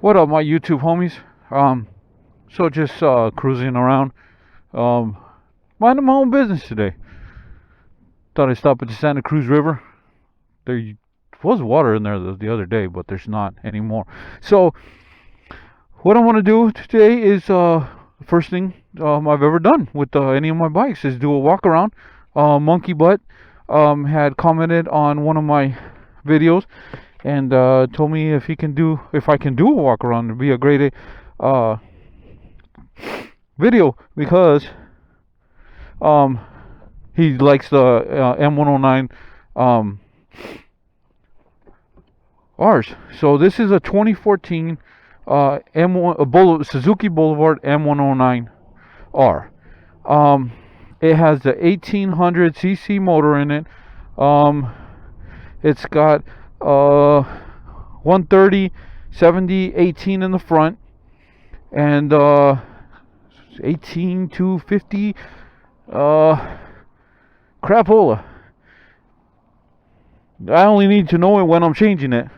What up, my YouTube homies? So just cruising around, um, minding my own business today. Thought I'd stop at the Santa Cruz River. There was water in there the other day, but there's not anymore. So what I want to do today is first thing I've ever done with any of my bikes is do a walk around. Monkey Butt had commented on one of my videos and told me if I can do a walk around. It'd be a great uh, video because um, he likes the m109 R's. So this is a 2014 Suzuki Boulevard m109r. It has the 1800cc motor in it. It's got 130, 70, 18 in the front, and 18 to 50 crapola. I only need to know it when I'm changing it.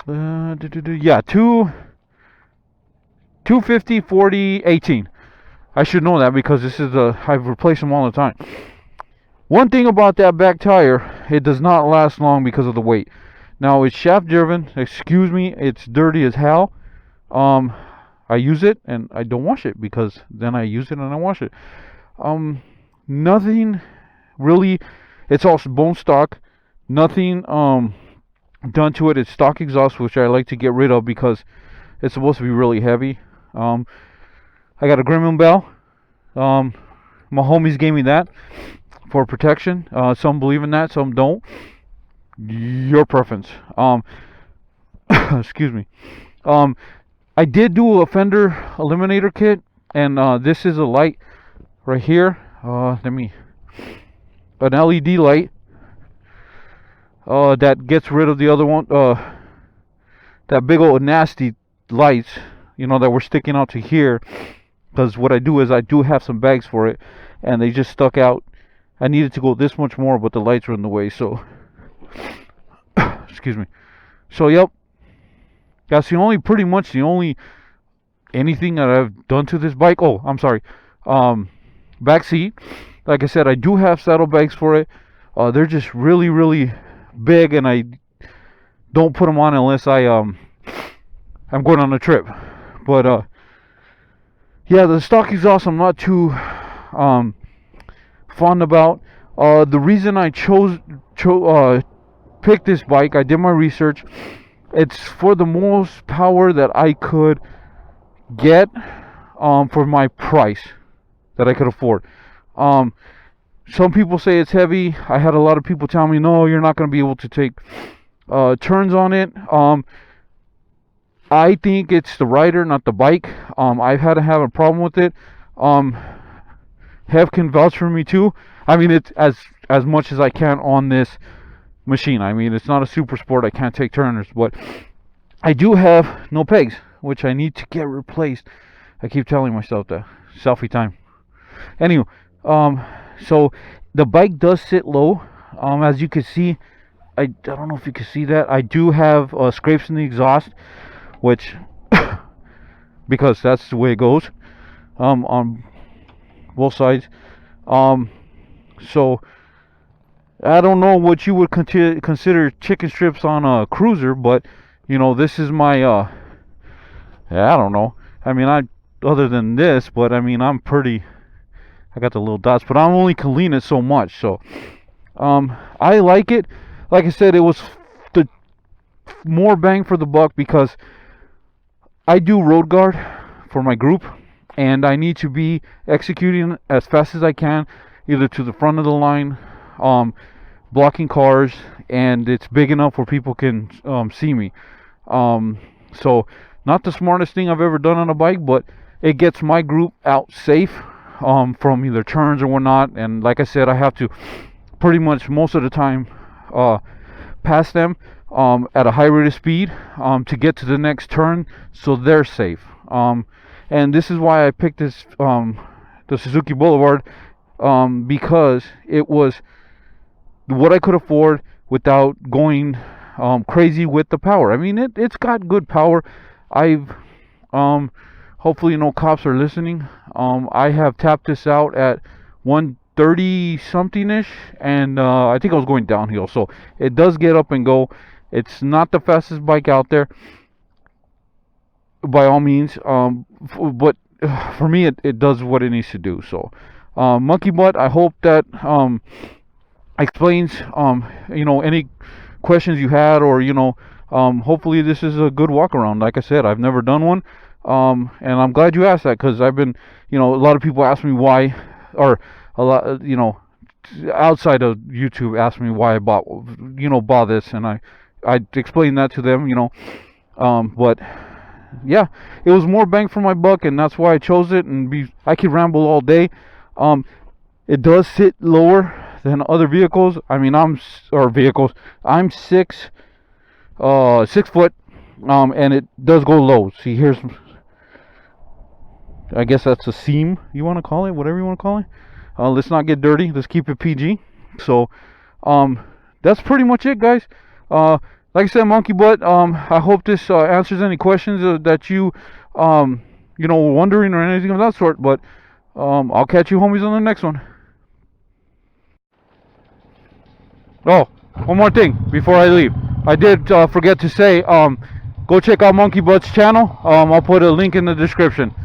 Yeah, 250, 40, 18. I should know that because I've replaced them all the time. One thing about that back tire, it does not last long because of the weight. Now it's shaft driven. Excuse me, it's dirty as hell. I use it and I don't wash it because then I use it and I wash it. Nothing really. It's all bone stock. Nothing done to it. It's stock exhaust, which I like to get rid of because it's supposed to be really heavy. I got a Gremlin bell. My homies gave me that for protection. Some believe in that, some don't. Your preference. Excuse me. I did do a fender eliminator kit, and this is a light right here. An LED light that gets rid of the other one. That big old nasty lights, that were sticking out to here. Because what I do is I do have some bags for it, and they just stuck out. I needed to go this much more, but the lights were in the way. So, excuse me. So, yep. That's pretty much the only anything that I've done to this bike. Oh, I'm sorry. Back seat. Like I said, I do have saddlebags for it. They're just really, really big, and I don't put them on unless I'm going on a trip. But yeah, the stock exhaust I'm not too fond about. The reason I picked this bike, I did my research. It's for the most power that I could get for my price that I could afford. Some people say it's heavy. I had a lot of people tell me, no, you're not going to be able to take turns on it. I think it's the rider, not the bike. I've had to have a problem with it. Hev can vouch for me too. I mean, it's as much as I can on this machine. I mean, it's not a super sport. I can't take turners, but I do have no pegs, which I need to get replaced. I keep telling myself that. Selfie time. Anyway, so the bike does sit low. As you can see, I don't know if you can see that. I do have scrapes in the exhaust, which because that's the way it goes on both sides. So I don't know what you would consider chicken strips on a cruiser, but this is my I don't know. I mean, other than this, but I mean, I got the little dots, but I'm only can lean it so much. So I like it. Like I said, it was the more bang for the buck because I do road guard for my group, and I need to be executing as fast as I can, either to the front of the line, blocking cars, and it's big enough where people can see me. So not the smartest thing I've ever done on a bike, but it gets my group out safe from either turns or whatnot. And like I said, I have to pretty much most of the time pass them at a high rate of speed to get to the next turn, so they're safe. And this is why I picked this the Suzuki Boulevard, because it was what I could afford without going crazy with the power. I mean, it's got good power. I've hopefully no cops are listening. I have tapped this out at 130 something ish, and I think I was going downhill, so it does get up and go. It's not the fastest bike out there by all means, but for me it does what it needs to do. So monkey butt, I hope that explains any questions you had, or hopefully this is a good walk around. Like I said, I've never done one, and I'm glad you asked that, because I've been, a lot of people ask me why, or a lot, outside of YouTube, ask me why I bought this, and I explained that to them, but yeah, it was more bang for my buck, and that's why I chose it. And I could ramble all day. It does sit lower than other vehicles. I mean, I'm 6 foot, and it does go low. See, here's, I guess that's a seam, you want to call it, whatever you want to call it. Let's not get dirty. Let's keep it PG. So, that's pretty much it, guys. Like I said, monkey butt. I hope this answers any questions that you, were wondering, or anything of that sort. But I'll catch you homies on the next one. Oh, one more thing before I leave. I did forget to say, go check out Monkey Butt's channel. I'll put a link in the description.